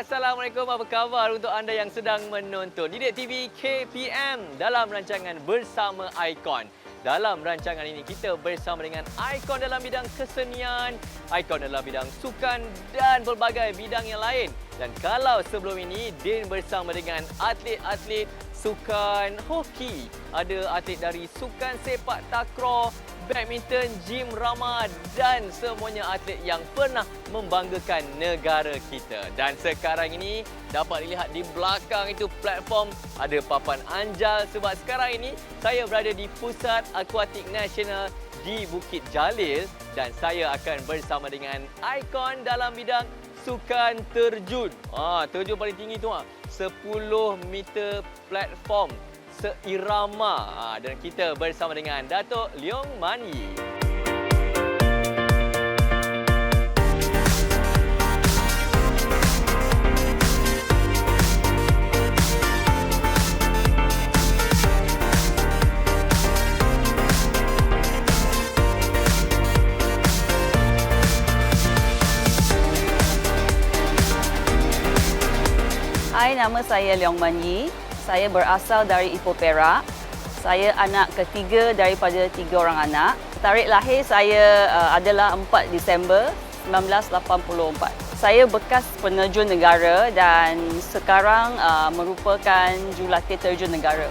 Assalamualaikum, apa khabar untuk anda yang sedang menonton Didik TV KPM dalam rancangan Bersama Icon. Dalam rancangan ini kita bersama dengan ikon dalam bidang kesenian, ikon dalam bidang sukan dan pelbagai bidang yang lain. Dan kalau sebelum ini Din bersama dengan atlet-atlet sukan hoki, ada atlet dari sukan sepak takraw, badminton, gym ramah dan semuanya atlet yang pernah membanggakan negara kita. Dan sekarang ini dapat dilihat di belakang itu platform ada papan anjal sebab sekarang ini saya berada di Pusat Akuatik Nasional di Bukit Jalil dan saya akan bersama dengan ikon dalam bidang sukan terjun. Terjun paling tinggi tu 10 meter platform seirama dan kita bersama dengan Datuk Leong Man Yee. Hai, nama saya Leong Man Yee. Saya berasal dari Ipoh Perak. Saya anak ketiga daripada 3 orang anak. Tarikh lahir saya adalah 4 Disember 1984. Saya bekas penerjun negara dan sekarang merupakan jurulatih terjun negara.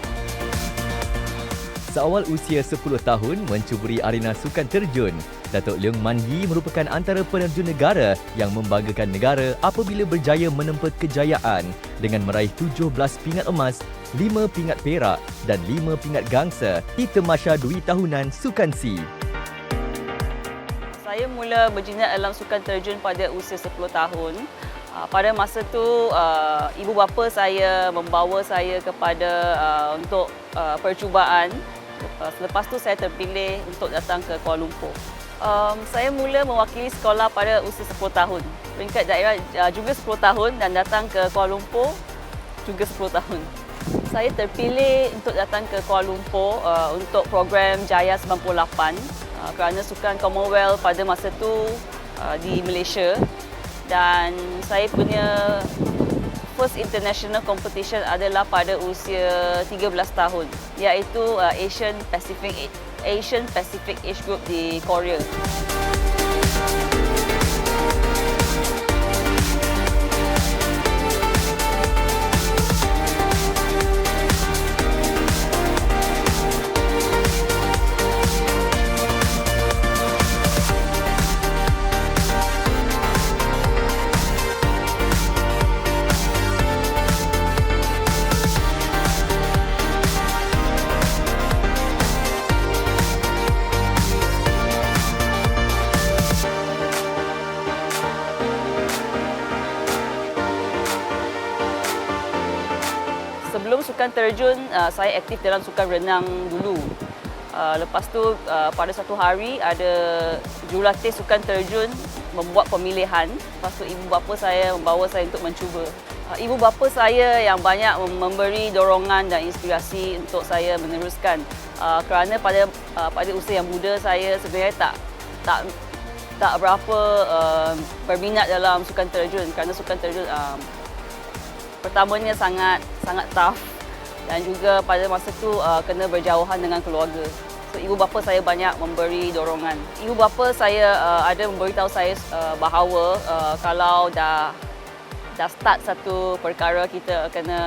Seawal usia 10 tahun mencuburi arena sukan terjun, Datuk Leong Man Yee merupakan antara penerjun negara yang membanggakan negara apabila berjaya menempa kejayaan dengan meraih 17 pingat emas, 5 pingat perak dan 5 pingat gangsa di Tamasya Dwi Tahunan Sukan SEA. Saya mula berjinjak dalam sukan terjun pada usia 10 tahun. Pada masa tu, ibu bapa saya membawa saya kepada untuk percubaan. Selepas tu saya terpilih untuk datang ke Kuala Lumpur. Saya mula mewakili sekolah pada usia 10 tahun. Peringkat daerah juga 10 tahun dan datang ke Kuala Lumpur juga 10 tahun. Saya terpilih untuk datang ke Kuala Lumpur untuk program Jaya 98 kerana sukan Commonwealth pada masa tu di Malaysia. Dan saya punya first international competition adalah pada usia 13 tahun, iaitu Asian Pacific Age Group di Korea. Sebelum sukan terjun, saya aktif dalam sukan renang dulu. Lepas tu, pada satu hari ada jurulatih sukan terjun membuat pemilihan. Lepas tu ibu bapa saya membawa saya untuk mencuba. Ibu bapa saya yang banyak memberi dorongan dan inspirasi untuk saya meneruskan. Kerana pada usia yang muda saya sebenarnya tak berapa berminat dalam sukan terjun kerana sukan terjun pertamanya sangat tough dan juga pada masa tu kena berjauhan dengan keluarga. So, ibu bapa saya banyak memberi dorongan. Ibu bapa saya ada memberitahu saya bahawa kalau dah start satu perkara kita kena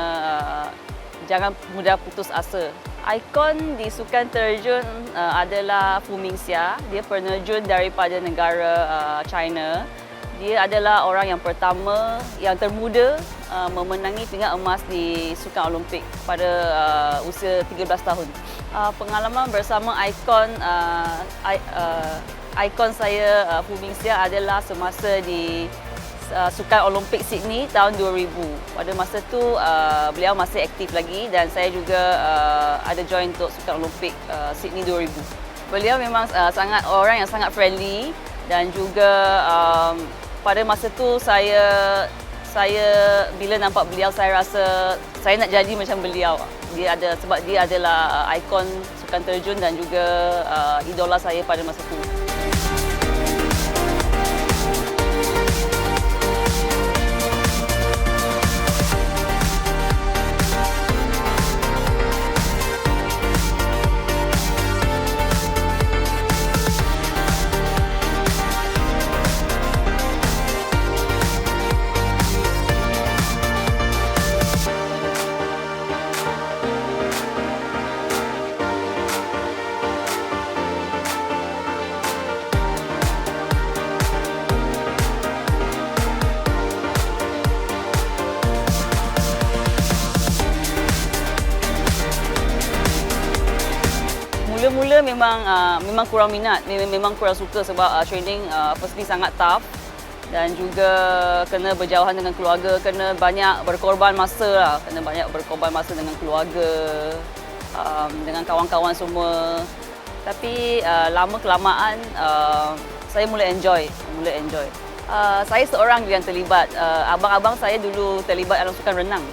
jangan mudah putus asa. Ikon di sukan terjun adalah Fu Mingxia. Dia penerjun daripada negara China. Dia adalah orang yang pertama, yang termuda memenangi pingat emas di Sukan Olimpik pada usia 13 tahun. Pengalaman bersama ikon saya Fu Mingxia adalah semasa di Sukan Olimpik Sydney tahun 2000. Pada masa tu beliau masih aktif lagi dan saya juga ada join untuk Sukan Olimpik Sydney 2000. Beliau memang orang yang sangat friendly dan juga pada masa tu saya bila nampak beliau saya rasa saya nak jadi macam beliau. Sebab dia adalah ikon sukan terjun dan juga idola saya pada masa tu. mula memang kurang minat, memang kurang suka sebab training firstly sangat tough dan juga kena berjauhan dengan keluarga, kena banyak berkorban masa lah, dengan keluarga, dengan kawan-kawan semua. Tapi lama kelamaan saya mula enjoy. Saya seorang yang terlibat. Abang-abang saya dulu terlibat dalam sukan renang.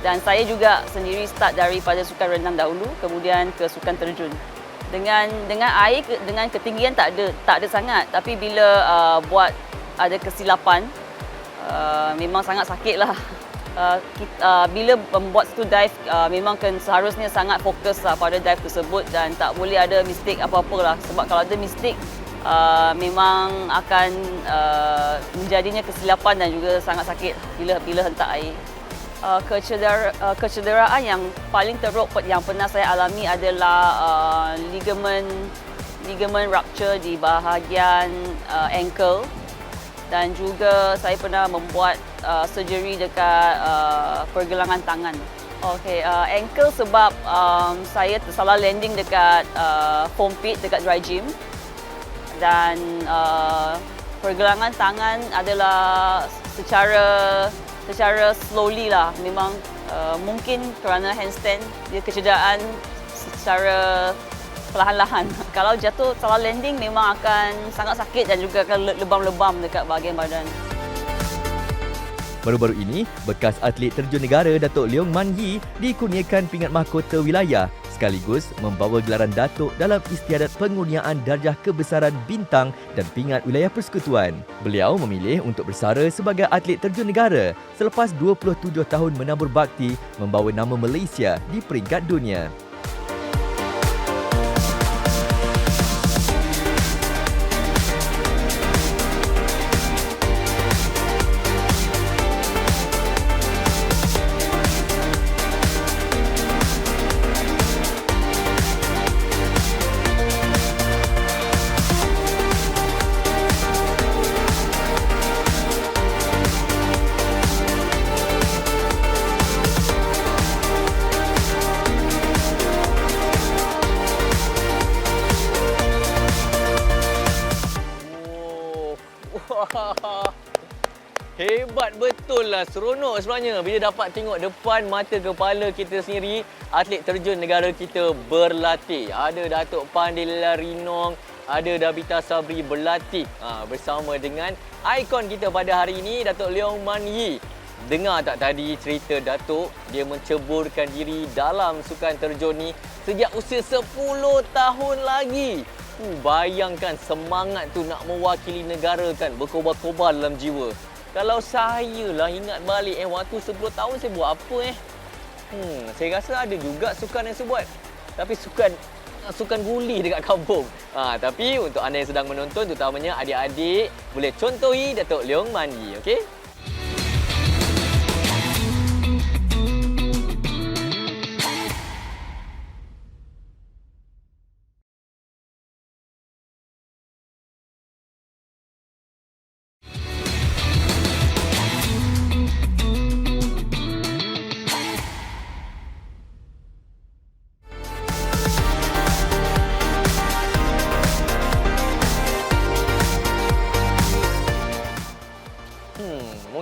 Dan saya juga sendiri start daripada sukan renang dahulu, kemudian ke sukan terjun. Dengan air, dengan ketinggian tak ada sangat. Tapi bila buat ada kesilapan, memang sangat sakit lah. Bila membuat satu dive, memang seharusnya sangat fokus lah pada dive tersebut dan tak boleh ada mistake apa-apa lah. Sebab kalau ada mistake, memang akan menjadinya kesilapan dan juga sangat sakit bila hentak air. Kecederaan yang paling teruk yang pernah saya alami adalah ligament rupture di bahagian ankle, dan juga saya pernah membuat surgery dekat pergelangan tangan. Ankle sebab saya tersalah landing dekat foam pit dekat dry gym, dan pergelangan tangan adalah secara slowly lah. Memang mungkin kerana handstand dia kecederaan secara perlahan-lahan. Kalau jatuh salah landing memang akan sangat sakit dan juga akan lebam-lebam dekat bahagian badan. Baru-baru ini, bekas atlet terjun negara Datuk Leong Man Yi dikurniakan pingat mahkota wilayah sekaligus membawa gelaran Datuk dalam istiadat pengurniaan darjah kebesaran bintang dan pingat wilayah persekutuan. Beliau memilih untuk bersara sebagai atlet terjun negara selepas 27 tahun menabur bakti membawa nama Malaysia di peringkat dunia. Hebat betul lah, seronok sebenarnya bila dapat tengok depan mata kepala kita sendiri atlet terjun negara kita berlatih. Ada Datuk Pandela Rinong, ada Dabita Sabri berlatih bersama dengan ikon kita pada hari ini, Datuk Leong Man Yi. Dengar tak tadi cerita Datuk, dia menceburkan diri dalam sukan terjun ni sejak usia 10 tahun lagi. Bayangkan semangat tu nak mewakili negara kan, berkobar-kobar dalam jiwa. Kalau saya lah ingat balik waktu 10 tahun saya buat apa saya rasa ada juga sukan yang saya buat. Tapi sukan guli dekat kampung. Tapi untuk anda yang sedang menonton, terutamanya adik-adik, boleh contohi Datuk Leong Man Yi, okey?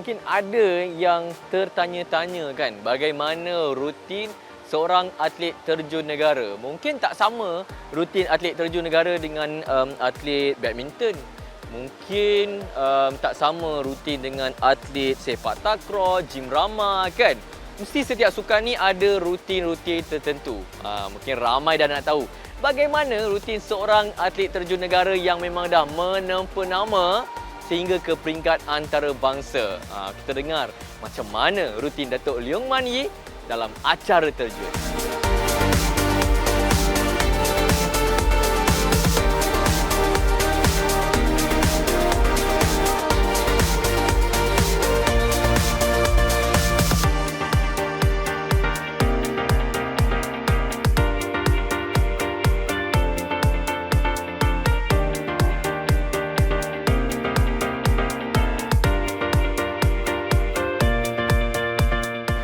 Mungkin ada yang tertanya-tanya kan, bagaimana rutin seorang atlet terjun negara. Mungkin tak sama rutin atlet terjun negara dengan atlet badminton. Mungkin tak sama rutin dengan atlet sepak takraw, gym rama kan. Mesti setiap sukan ni ada rutin-rutin tertentu. Mungkin ramai dah nak tahu bagaimana rutin seorang atlet terjun negara yang memang dah menempa nama sehingga ke peringkat antarabangsa. Kita dengar macam mana rutin Datuk Leong Man Yi dalam acara terjun.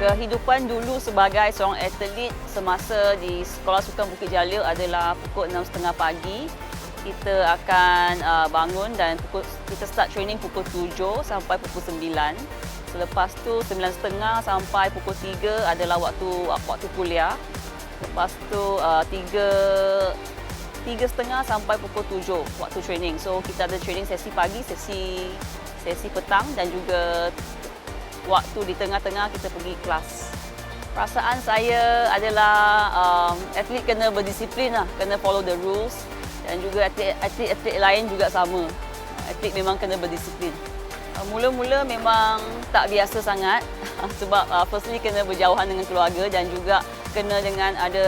Kehidupan dulu sebagai seorang atlet semasa di Sekolah Sukan Bukit Jalil adalah pukul 6.30 pagi. Kita akan bangun dan kita start training pukul 7 sampai pukul 9. Selepas tu 9.30 sampai pukul 3 adalah waktu kuliah. Lepas tu 3.30 sampai pukul 7 waktu training. So kita ada training sesi pagi, sesi petang dan juga waktu di tengah-tengah kita pergi kelas. Perasaan saya adalah atlet kena berdisiplin lah, kena follow the rules dan juga atlet lain juga sama. Atlet memang kena berdisiplin. Mula-mula memang tak biasa sangat sebab firstly kena berjauhan dengan keluarga dan juga kena dengan ada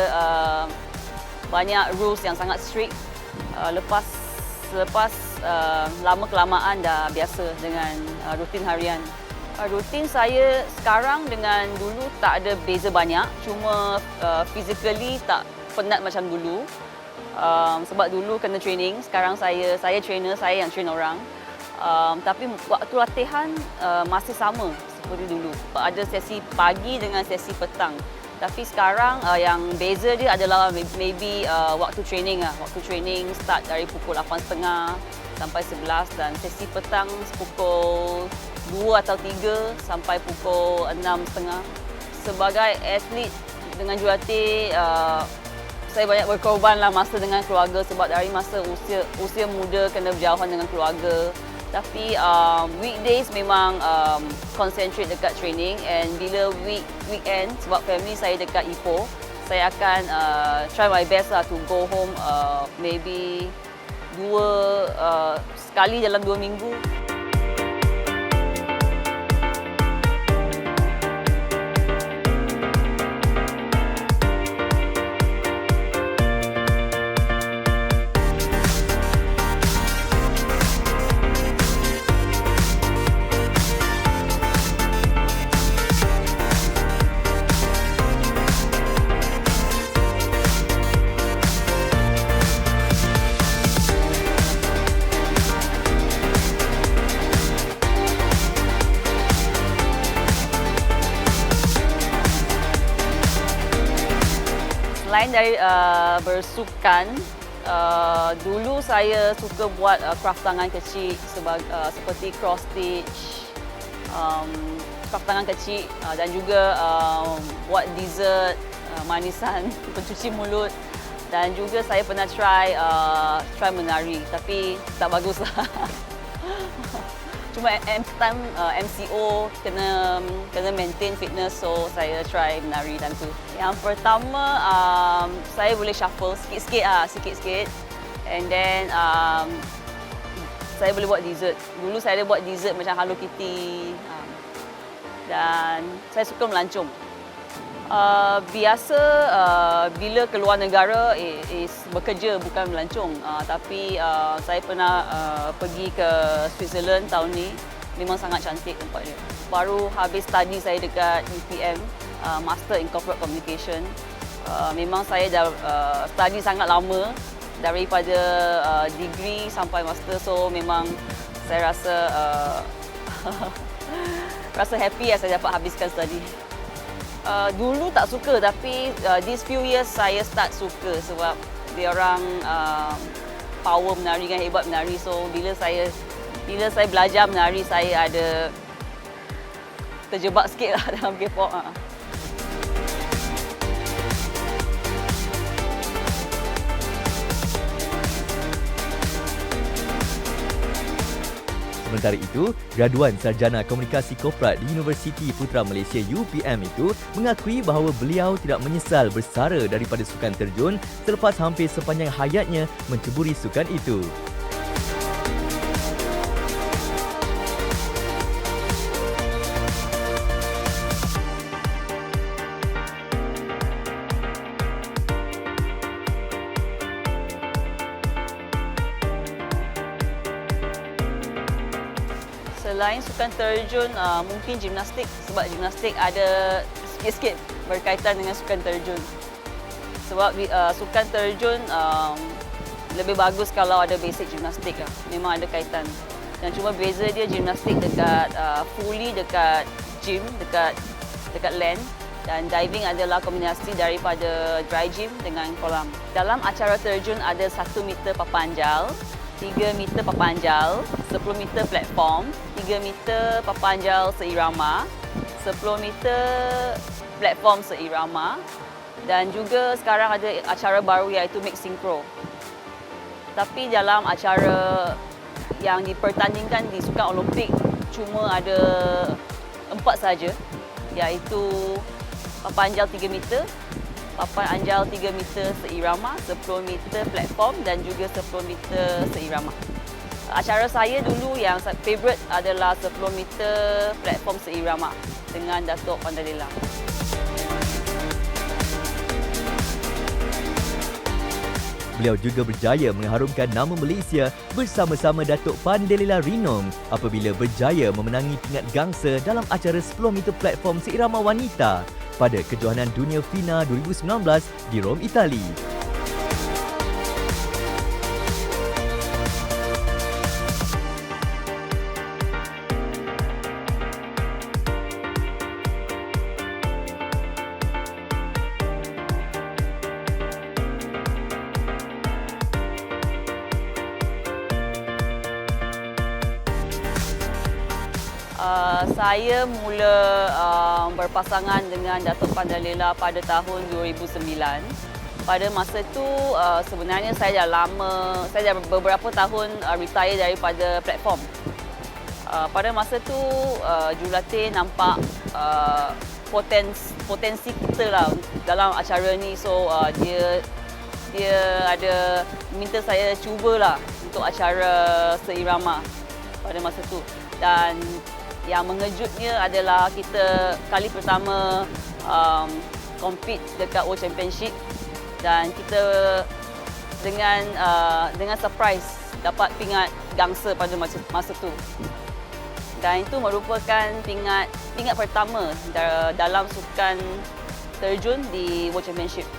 banyak rules yang sangat strict. Lepas lama kelamaan dah biasa dengan rutin harian. Rutin saya sekarang dengan dulu tak ada beza banyak, cuma physically tak penat macam dulu. Sebab dulu kena training, sekarang saya trainer, saya yang train orang. Tapi waktu latihan masih sama seperti dulu. Ada sesi pagi dengan sesi petang. Tapi sekarang yang beza dia adalah maybe waktu training lah. Waktu training start dari pukul 8.30 sampai 11 dan sesi petang pukul 2 atau 3 sampai pukul 6.30. Sebagai atlet dengan jurulatih, saya banyak berkorban lah masa dengan keluarga sebab dari masa usia muda kena berjauhan dengan keluarga. Tapi weekdays memang concentrate dekat training and bila weekend sebab family saya dekat Ipoh, saya akan try my best lah to go home maybe sekali dalam 2 minggu. Selain dari bersukan, dulu saya suka buat craft tangan kecil seperti cross stitch, craft tangan kecil dan juga buat dessert, manisan, pencuci mulut dan juga saya pernah try menari tapi tak baguslah. Cuma time MCO kena maintain fitness, so saya try menari time tu. Yang pertama saya boleh shuffle sikit-sikit and then saya boleh buat dessert. Dulu saya ada buat dessert macam Hello Kitty dan saya suka melancong. Biasa bila keluar negara is bekerja bukan melancong, tapi saya pernah pergi ke Switzerland tahun ni, memang sangat cantik tempat dia. Baru habis study saya dekat UPM, Master in Corporate Communication. Memang saya dah study sangat lama daripada degree sampai master, so memang saya rasa happy saya dapat habiskan study. Dulu tak suka tapi these few years saya start suka sebab dia orang power menari kan, hebat menari. So bila saya belajar menari, saya ada terjebak sikit lah dalam K-pop. Sementara itu, graduan Sarjana Komunikasi Korporat di Universiti Putra Malaysia UPM itu mengakui bahawa beliau tidak menyesal bersara daripada sukan terjun selepas hampir sepanjang hayatnya menceburi sukan itu. Selain sukan terjun, mungkin gimnastik sebab gimnastik ada sikit-sikit berkaitan dengan sukan terjun. Sebab sukan terjun lebih bagus kalau ada basic gimnastik lah. Memang ada kaitan. Dan cuma beza dia gimnastik dekat fully dekat gym, dekat dekat land. Dan diving adalah kombinasi daripada dry gym dengan kolam. Dalam acara terjun ada 1 meter papanjal, 3 meter papanjal, 10 meter platform, 3 meter papanjal seirama, 10 meter platform seirama, dan juga sekarang ada acara baru iaitu mix synchro. Tapi dalam acara yang dipertandingkan di Sukan Olimpik cuma ada 4 saja, iaitu papanjal 3 meter, papanjal 3 meter seirama, 10 meter platform dan juga 10 meter seirama. Acara saya dulu yang favourite adalah 10 meter platform seirama dengan Datuk Pandalela. Beliau juga berjaya mengharumkan nama Malaysia bersama-sama Datuk Pandalela Rinom apabila berjaya memenangi pingat gangsa dalam acara 10 meter platform seirama wanita pada Kejohanan Dunia FINA 2019 di Rom, Itali. Saya mula berpasangan dengan Datuk Pandalela pada tahun 2009. Pada masa itu sebenarnya saya dah beberapa tahun retire daripada platform. Pada masa itu jurulatih nampak potensi kita lah dalam acara ni, so dia ada minta saya cubalah untuk acara seirama pada masa itu. Dan yang mengejutnya adalah kita kali pertama compete dekat World Championship dan kita dengan surprise dapat pingat gangsa pada masa tu. Dan itu merupakan pingat pertama dalam sukan terjun di World Championship.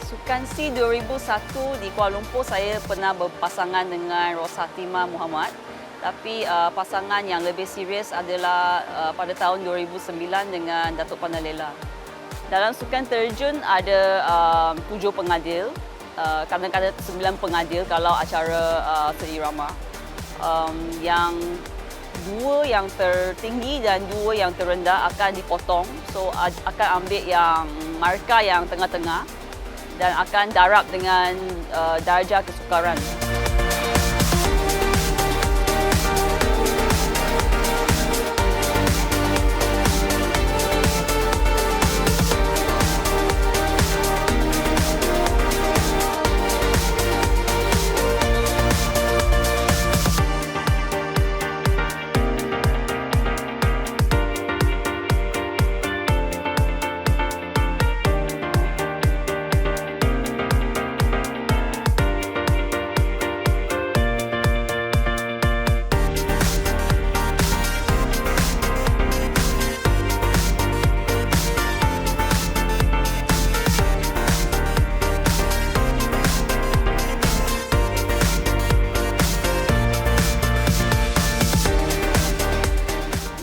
Sukan SEA 2001 di Kuala Lumpur saya pernah berpasangan dengan Rosatima Muhammad. Tapi pasangan yang lebih serius adalah pada tahun 2009 dengan Datuk Pandalela. Dalam sukan terjun ada 7 pengadil, kadang-kadang 9 pengadil kalau acara seirama. Yang 2 yang tertinggi dan 2 yang terendah akan dipotong. So akan ambil yang markah yang tengah-tengah dan akan darab dengan darjah kesukaran.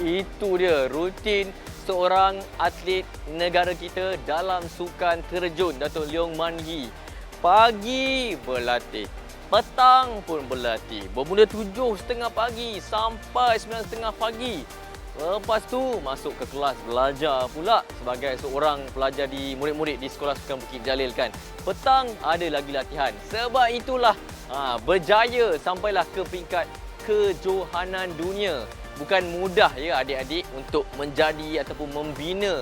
Itu dia rutin seorang atlet negara kita dalam sukan terjun, Datuk Leong Man Yi. Pagi berlatih, petang pun berlatih. Bermula 7.30 pagi sampai 9.30 pagi. Lepas tu masuk ke kelas belajar pula sebagai seorang pelajar di murid-murid di Sekolah Sukan Bukit Jalil kan. Petang ada lagi latihan. Sebab itulah berjaya sampailah ke peringkat kejohanan dunia. Bukan mudah ya adik-adik untuk menjadi ataupun membina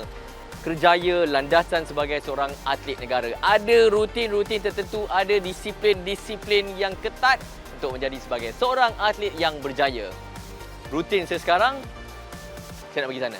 kerjaya landasan sebagai seorang atlet negara. Ada rutin-rutin tertentu, ada disiplin-disiplin yang ketat untuk menjadi sebagai seorang atlet yang berjaya. Rutin saya sekarang, saya nak pergi sana.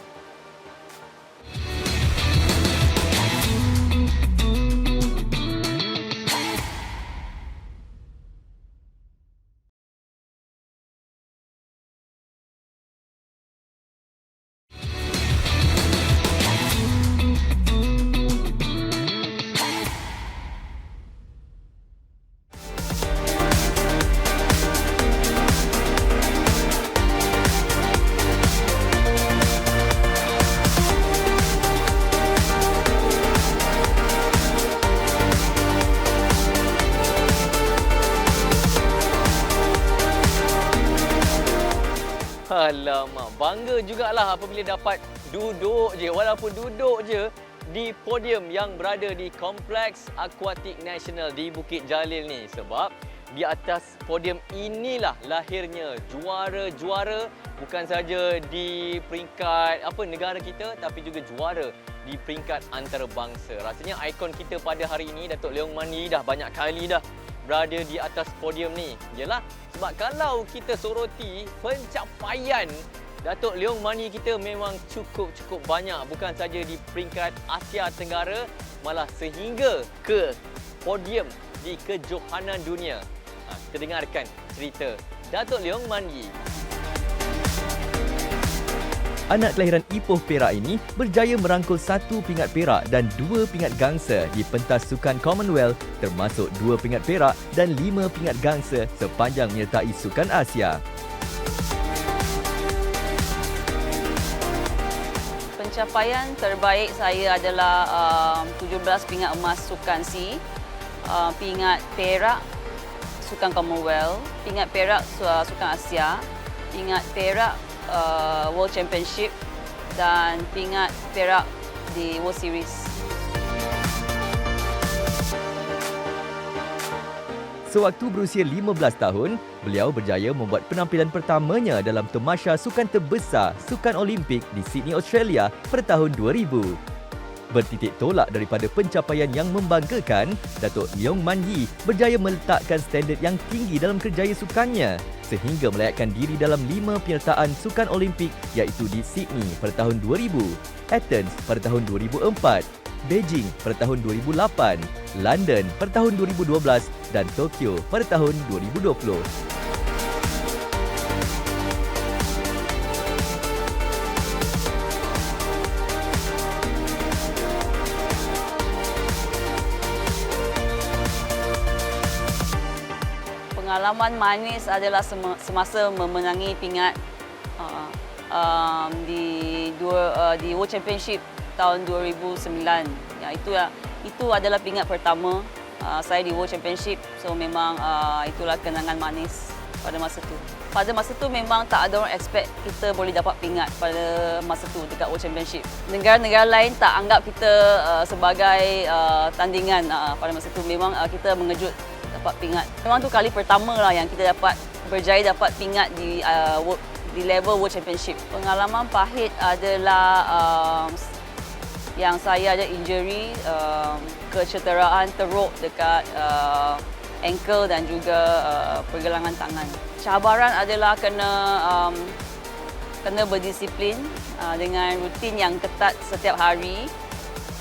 bangga jugalah apabila dapat duduk je, walaupun duduk je di podium yang berada di Kompleks Akuatik Nasional di Bukit Jalil ni. Sebab di atas podium inilah lahirnya juara-juara bukan saja di peringkat negara kita, tapi juga juara di peringkat antarabangsa. Rasanya ikon kita pada hari ini, Datuk Leong Man Yee, dah banyak kali dah berada di atas podium ni. Yalah, sebab kalau kita soroti pencapaian Datuk Leong Man Yee kita memang cukup banyak, bukan saja di peringkat Asia Tenggara, malah sehingga ke podium di kejohanan dunia. Kita dengarkan cerita Datuk Leong Man Yee. Anak kelahiran Ipoh Perak ini berjaya merangkul 1 pingat perak dan 2 pingat gangsa di pentas sukan Commonwealth, termasuk 2 pingat perak dan 5 pingat gangsa sepanjang menyertai sukan Asia. Pencapaian terbaik saya adalah 17 pingat emas sukan C, pingat perak sukan Commonwealth, pingat perak sukan Asia, pingat perak World Championship dan pingat perak di World Series. Sewaktu berusia 15 tahun, beliau berjaya membuat penampilan pertamanya dalam tamasya sukan terbesar Sukan Olimpik di Sydney, Australia pada tahun 2000. Bertitik tolak daripada pencapaian yang membanggakan, Datuk Leong Man Yee berjaya meletakkan standard yang tinggi dalam kerjaya sukannya sehingga melayakkan diri dalam 5 penyertaan Sukan Olimpik iaitu di Sydney pada tahun 2000, Athens pada tahun 2004, Beijing pada tahun 2008, London pada tahun 2012 dan Tokyo pada tahun 2020. Pengalaman manis adalah semasa memenangi pingat di World Championship tahun 2009. Ya, itu adalah pingat pertama saya di World Championship. So memang itulah kenangan manis pada masa tu. Pada masa tu memang tak ada orang expect kita boleh dapat pingat pada masa tu dekat World Championship. Negara-negara lain tak anggap kita sebagai tandingan pada masa tu. Memang kita mengejut dapat pingat. Memang tu kali pertama lah yang kita berjaya dapat pingat di level World Championship. Pengalaman pahit adalah yang saya ada injury, kecederaan teruk dekat ankle dan juga pergelangan tangan. Cabaran adalah kena berdisiplin dengan rutin yang ketat setiap hari.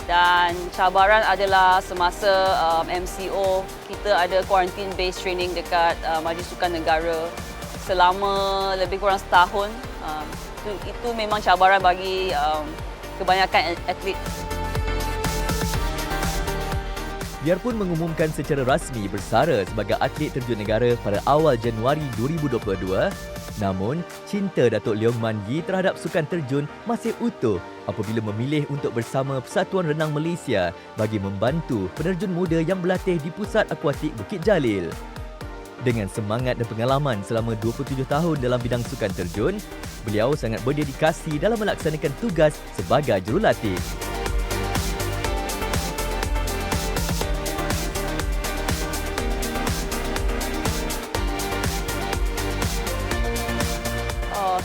Dan cabaran adalah semasa MCO, kita ada quarantine based training dekat Majlis Sukan Negara selama lebih kurang setahun. Itu memang cabaran bagi kebanyakan atlet. Biarpun mengumumkan secara rasmi bersara sebagai atlet terjun negara pada awal Januari 2022, namun cinta Datuk Leong Man Yee terhadap sukan terjun masih utuh apabila memilih untuk bersama Persatuan Renang Malaysia bagi membantu penerjun muda yang berlatih di Pusat Akuatik Bukit Jalil. Dengan semangat dan pengalaman selama 27 tahun dalam bidang sukan terjun, beliau sangat berdedikasi dalam melaksanakan tugas sebagai jurulatih.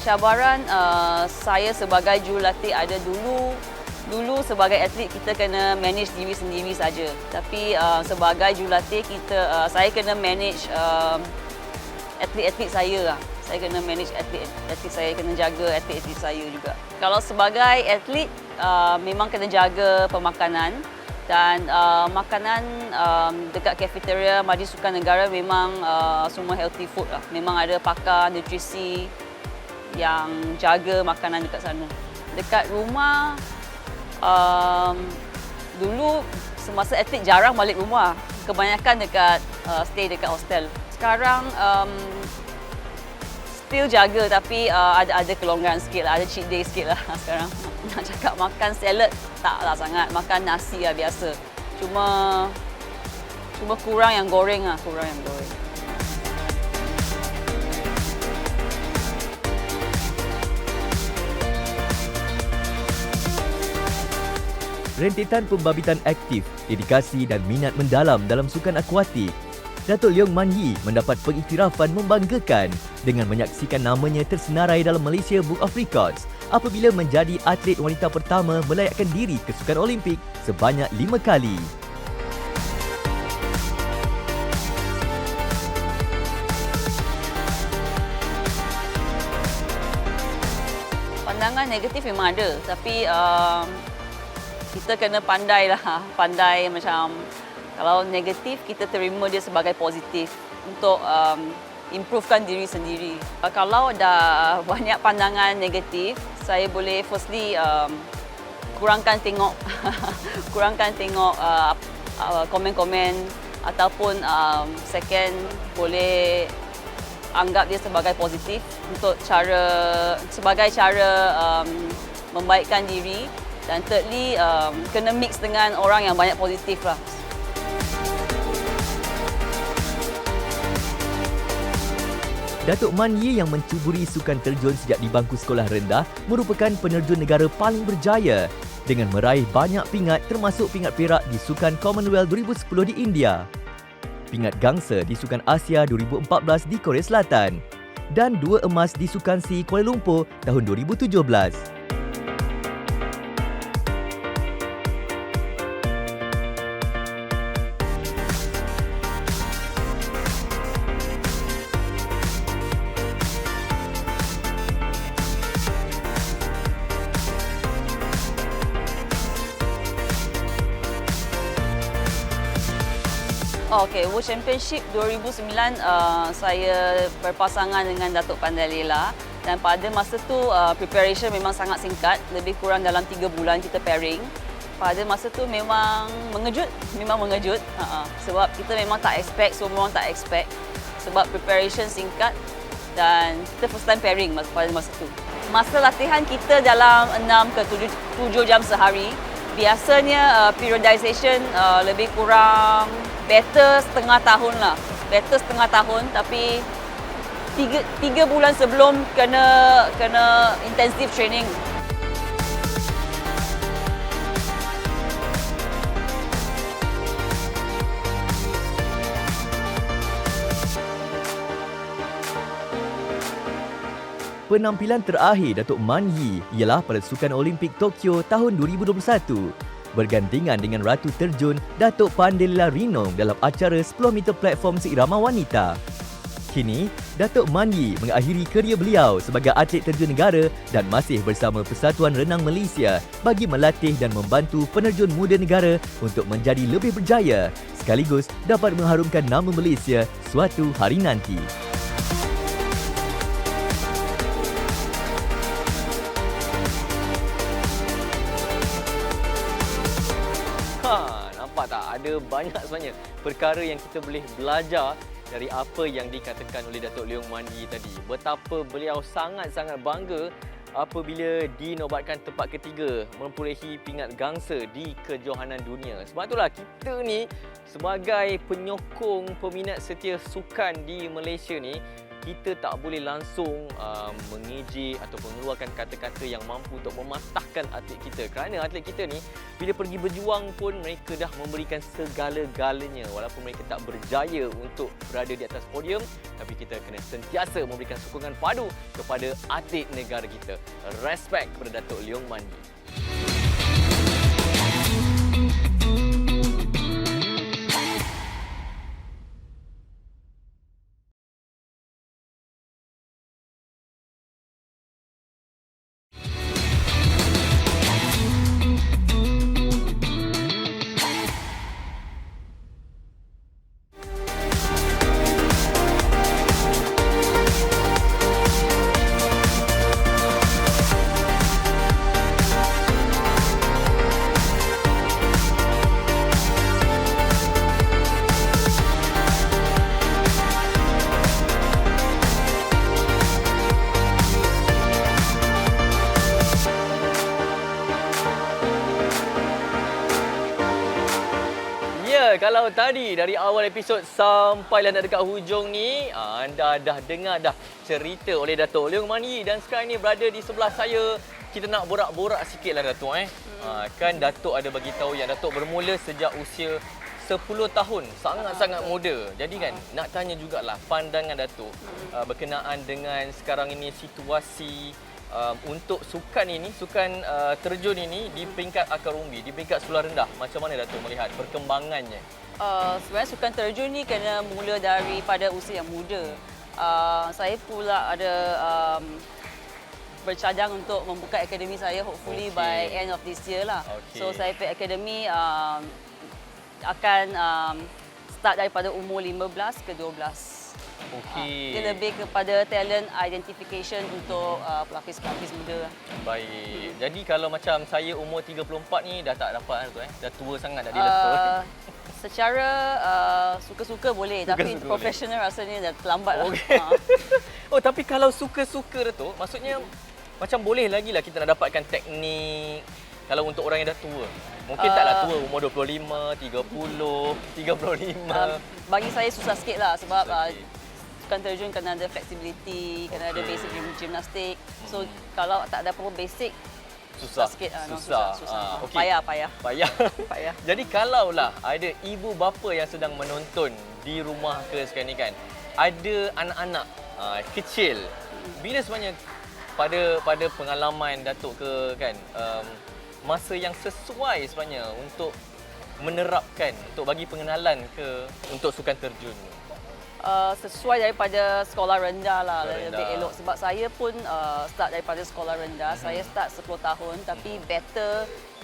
Cabaran saya sebagai jurulatih ada dulu sebagai atlet kita kena manage diri sendiri saja. Tapi sebagai jurulatih saya kena manage atlet-atlet saya lah. Saya kena manage atlet saya, kena jaga atlet-atlet saya juga. Kalau sebagai atlet memang kena jaga pemakanan dan makanan dekat cafeteria Majlis Sukan Negara memang semua healthy food lah. Memang ada pakar nutrisi yang jaga makanan dekat sana. Dekat rumah, dulu semasa atlet jarang balik rumah. Kebanyakan stay dekat hostel. Sekarang still jaga tapi ada kelonggaran sikit lah, ada cheat day sikit lah sekarang. Nak cakap makan salad, taklah sangat. Makan nasi lah biasa. Cuma kurang yang goreng lah, kurang yang goreng. rentetan pembabitan aktif, dedikasi dan minat mendalam dalam sukan akuatik. Datuk Leong Man Yee mendapat pengiktirafan membanggakan dengan menyaksikan namanya tersenarai dalam Malaysia Book of Records apabila menjadi atlet wanita pertama melayakkan diri ke Sukan Olimpik sebanyak 5 kali. Pandangan negatif memang ada, tapi kita kena pandai lah, pandai macam kalau negatif kita terima dia sebagai positif untuk improvekan diri sendiri. Kalau dah banyak pandangan negatif, saya boleh firstly kurangkan tengok komen-komen ataupun second boleh anggap dia sebagai positif untuk sebagai cara membaikkan diri, dan thirdly kena mix dengan orang yang banyak positif lah. Datuk Man Yee yang mencuburi sukan terjun sejak di bangku sekolah rendah merupakan penerjun negara paling berjaya dengan meraih banyak pingat termasuk pingat perak di Sukan Commonwealth 2010 di India, pingat gangsa di Sukan Asia 2014 di Korea Selatan dan 2 emas di Sukan SEA Kuala Lumpur tahun 2017. Okay, World Championship 2009 saya berpasangan dengan Datuk Pandai Lela, dan pada masa tu preparation memang sangat singkat, lebih kurang dalam 3 bulan kita pairing. Pada masa tu memang mengejut. Sebab kita memang tak expect, semua orang tak expect, sebab preparation singkat dan kita first time pairing pada masa tu. Masa latihan kita dalam 6 ke 7 jam sehari. Biasanya periodization lebih kurang better setengah tahun lah. Better setengah tahun, tapi 3 bulan sebelum kena intensive training. Penampilan terakhir Datuk Man Yee ialah pada Sukan Olimpik Tokyo tahun 2021 bergandengan dengan Ratu Terjun Datuk Pandai Lela Rinong dalam acara 10 meter platform seirama wanita. Kini, Datuk Man Yee mengakhiri kerjaya beliau sebagai atlet terjun negara dan masih bersama Persatuan Renang Malaysia bagi melatih dan membantu penerjun muda negara untuk menjadi lebih berjaya sekaligus dapat mengharumkan nama Malaysia suatu hari nanti. Nampak tak? Ada banyak sebenarnya perkara yang kita boleh belajar dari apa yang dikatakan oleh Datuk Leong Man Yee tadi. Betapa beliau sangat-sangat bangga apabila dinobatkan tempat ketiga memperolehi pingat gangsa di kejohanan dunia. Sebab itulah kita ni sebagai penyokong peminat setia sukan di Malaysia ni, kita tak boleh langsung mengejek ataupun mengeluarkan kata-kata yang mampu untuk mematahkan atlet kita. Kerana atlet kita ni bila pergi berjuang pun mereka dah memberikan segala-galanya. Walaupun mereka tak berjaya untuk berada di atas podium, tapi kita kena sentiasa memberikan sokongan padu kepada atlet negara kita. Respect kepada Datuk Leong Man Yee. Kalau tadi dari awal episod sampailah nak dekat hujung ni, anda dah dengar dah cerita oleh Datuk Leong Man Yee, dan sekarang ni berada di sebelah saya kita nak borak-borak sikitlah Datuk kan Datuk ada bagi tahu yang Datuk bermula sejak usia 10 tahun, sangat-sangat muda. Jadi kan nak tanya jugalah pandangan Datuk berkenaan dengan sekarang ini situasi untuk sukan ini, sukan terjun ini di peringkat akar umbi, di peringkat sekolah rendah. Macam mana Datuk melihat perkembangannya? Sebenarnya sukan terjun ni kena mula daripada usia yang muda. Saya pula ada bercadang untuk membuka akademi saya hopefully by end of this year lah. So saya pergi akademi akan start daripada umur 15 ke 12. Dia lebih kepada talent identification untuk pelapis-pelapis muda. Baik. Jadi kalau macam saya umur 34 ni dah tak dapat tu dah tua sangat dah diletur. Secara suka-suka boleh tapi profesional rasanya dah terlambat lah. Oh tapi kalau suka-suka tu maksudnya macam boleh lagi lah kita nak dapatkan teknik kalau untuk orang yang dah tua. Mungkin taklah tua umur 25, 30, 35. Bagi saya susah sikit lah sebab sukan terjun kena ada flexibility, kena ada basic gymnastik. So kalau tak ada apa-apa basic susah sikit. Susah. Payah. Jadi kalaulah ada ibu bapa yang sedang menonton di rumah ke sekarang ni kan, ada anak-anak kecil, bila sebenarnya pada pengalaman Datuk ke kan, masa yang sesuai sebenarnya untuk menerapkan, untuk bagi pengenalan ke untuk sukan terjun? Sesuai daripada sekolah rendah lah, lebih elok sebab saya pun start daripada sekolah rendah. Saya start 10 tahun tapi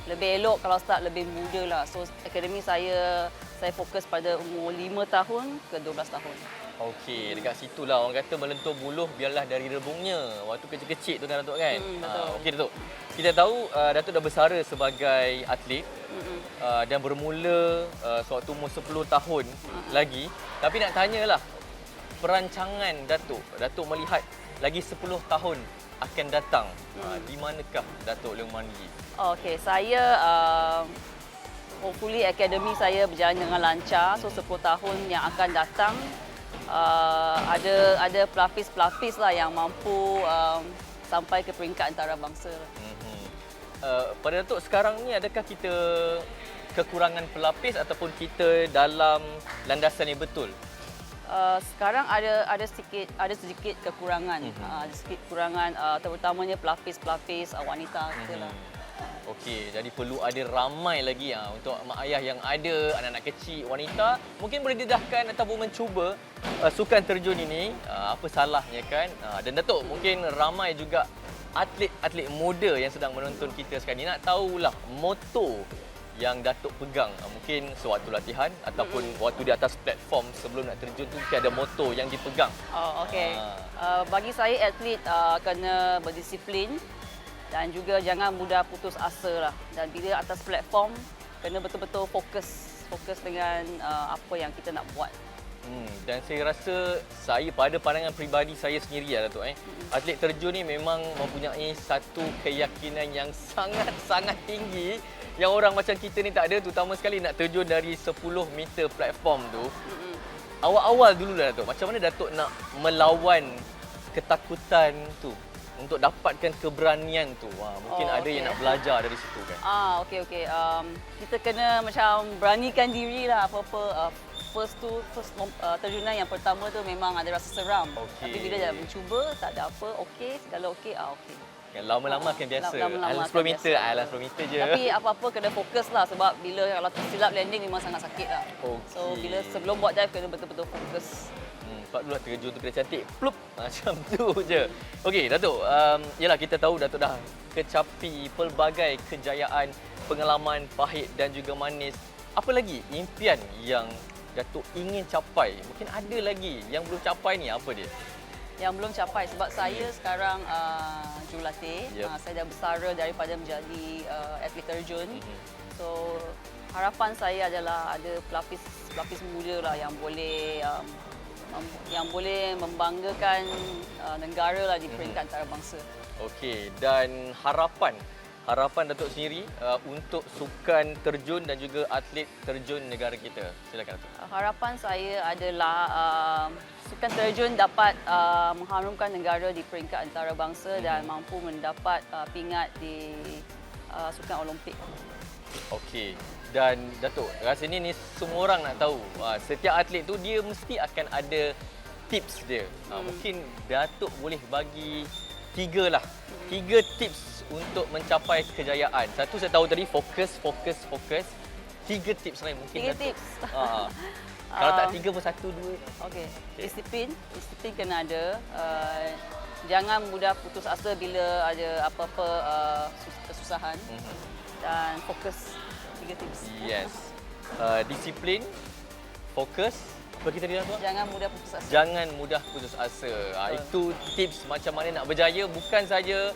lebih elok kalau start lebih muda lah. So akademi saya fokus pada umur 5 tahun ke 12 tahun. Okey, dekat situlah orang kata melentur buluh biarlah dari rebungnya. Waktu kecil-kecil tu kan Datuk kan? Betul. Okey Datuk. Kita tahu Datuk dah bersara sebagai atlet dan bermula sewaktu umur 10 tahun lagi. Tapi nak tanyalah perancangan Datuk melihat lagi 10 tahun akan datang. Di manakah Datuk Leong Mani? Okey, saya hopefully akademi saya berjalan dengan lancar. So 10 tahun yang akan datang ada pelapis-pelapis lah yang mampu sampai ke peringkat antarabangsa. Pada Datuk sekarang ni adakah kita kekurangan pelapis ataupun kita dalam landasan yang betul? Sekarang ada sedikit kekurangan, terutamanya pelapis-pelapis wanita itulah. Okey, jadi perlu ada ramai lagi untuk mak ayah yang ada anak-anak kecil wanita mungkin boleh didedahkan ataupun mencuba sukan terjun ini, apa salahnya kan? Dan Datuk mungkin ramai juga atlet-atlet muda yang sedang menonton kita sekarang ni nak tahulah moto yang Datuk pegang, mungkin sewaktu latihan ataupun waktu di atas platform sebelum nak terjun tu mungkin ada moto yang dipegang. Okey. Bagi saya atlet kena berdisiplin dan juga jangan mudah putus asa lah. Dan bila atas platform kena betul-betul fokus dengan apa yang kita nak buat. Dan saya rasa pada pandangan peribadi saya sendiri Datuk atlet terjun ni memang mempunyai satu keyakinan yang sangat-sangat tinggi yang orang macam kita ni tak ada, terutama sekali nak terjun dari 10 meter platform tu. Awal-awal dululah Datuk, macam mana Datuk nak melawan ketakutan tu untuk dapatkan keberanian tu? Mungkin ada yang nak belajar dari situ kan. Okey. Kita kena macam beranikan diri lah apa-apa. First terjunan yang pertama tu memang ada rasa seram. Tapi bila dah mencuba, tak ada apa, segala okey. Lama-lama akan biasa. Alah 10 meter, 10 meter je. Tapi apa-apa kena fokus lah sebab bila kalau tersilap landing memang sangat sakit lah. So bila sebelum buat dive kena betul-betul fokus. Sebab dulu terjun tu kena cantik, plup, macam tu je. Okey Datuk, yalah kita tahu Datuk dah kecapi pelbagai kejayaan, pengalaman pahit dan juga manis. Apa lagi impian yang Datuk ingin capai? Mungkin ada lagi yang belum capai ni, apa dia? Yang belum capai sebab saya sekarang jurulatih. Saya dah bersara daripada menjadi atlet terjun. So harapan saya adalah ada pelapis muda lah yang boleh membanggakan negara lah di peringkat antarabangsa. Okey, dan harapan harapan Datuk sendiri untuk sukan terjun dan juga atlet terjun negara kita? Silakan Datuk. Harapan saya adalah sukan terjun dapat mengharumkan negara di peringkat antarabangsa dan mampu mendapat pingat di sukan Olimpik. Okey. Dan Datuk, rasanya ni semua orang nak tahu. Setiap atlet tu dia mesti akan ada tips dia. Mungkin Datuk boleh bagi 3 lah. 3 tips untuk mencapai kejayaan. Satu saya tahu tadi fokus. 3 tips lain mungkin 3 Datuk. tips. Kalau tak 3 pun 1, 2. Okey. Disiplin kena ada. Jangan mudah putus asa bila ada apa-apa kesusahan. Dan fokus. 3 tips. Yes. Disiplin, fokus. Apa kita bilang tu? Jangan mudah putus asa. Jangan mudah putus asa. Itu tips macam mana nak berjaya bukan saja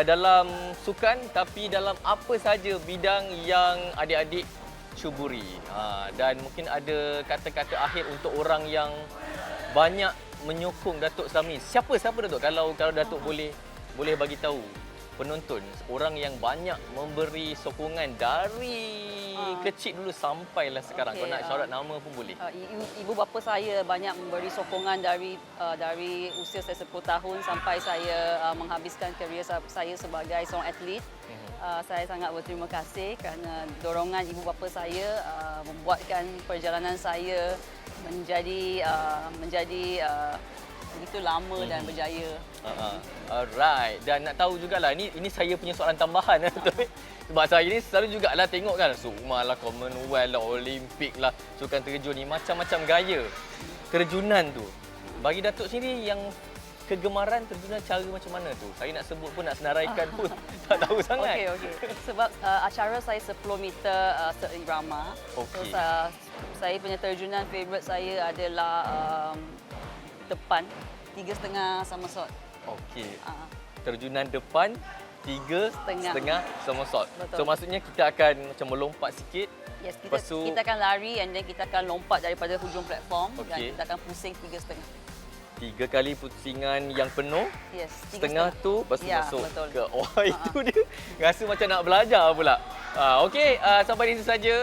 dalam sukan tapi dalam apa saja bidang yang adik-adik cuburi. Dan mungkin ada kata-kata akhir untuk orang yang banyak menyokong Datuk selama ni. Siapa Datuk kalau Datuk boleh bagi tahu penonton, orang yang banyak memberi sokongan dari kecil dulu sampailah sekarang. Okey, Kalau nak syarat nama pun boleh. Ibu bapa saya banyak memberi sokongan dari usia saya 10 tahun sampai saya menghabiskan kerjaya saya sebagai seorang atlet. Saya sangat berterima kasih kerana dorongan ibu bapa saya membuatkan perjalanan saya menjadi begitu lama dan berjaya. Alright. Dan nak tahu jugalah, ini saya punya soalan tambahan. Sebab saya ni selalu jugalah tengok kan, Sukma lah, Commonwealth lah, Olimpik lah, sukan terjun ni, macam-macam gaya terjunan tu. Bagi Datuk sendiri yang kegemaran terjunan cara macam mana tu? Saya nak sebut pun, nak senaraikan pun tak tahu sangat. Okey. Sebab acara saya 10 meter seirama. Okey. So, saya punya terjunan favourite saya adalah depan 3.5 somersault. Okey. Terjunan depan 3.5 somersault. Betul. So maksudnya kita akan macam melompat sikit. Yes, Lepas tu- kita akan lari and then kita akan lompat daripada hujung platform dan Okey. kita akan pusing 3.5. 3 kali pusingan yang penuh. Yes, Setengah tu lepas tu Ya, masuk betul. ke itu dia rasa macam nak belajar pula. Okey, sampai di situ saja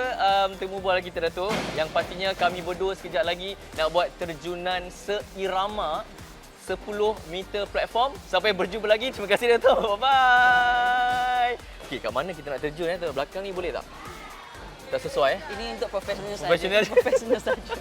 temu bola kita Datuk. Yang pastinya kami berdua sekejap lagi nak buat terjunan seirama 10 meter platform. Sampai berjumpa lagi. Terima kasih Datuk. Bye. Okey, kat mana kita nak terjun Datuk? Belakang ni boleh tak? Tak sesuai Ini untuk profesional saja. Profesional. Profesional saja.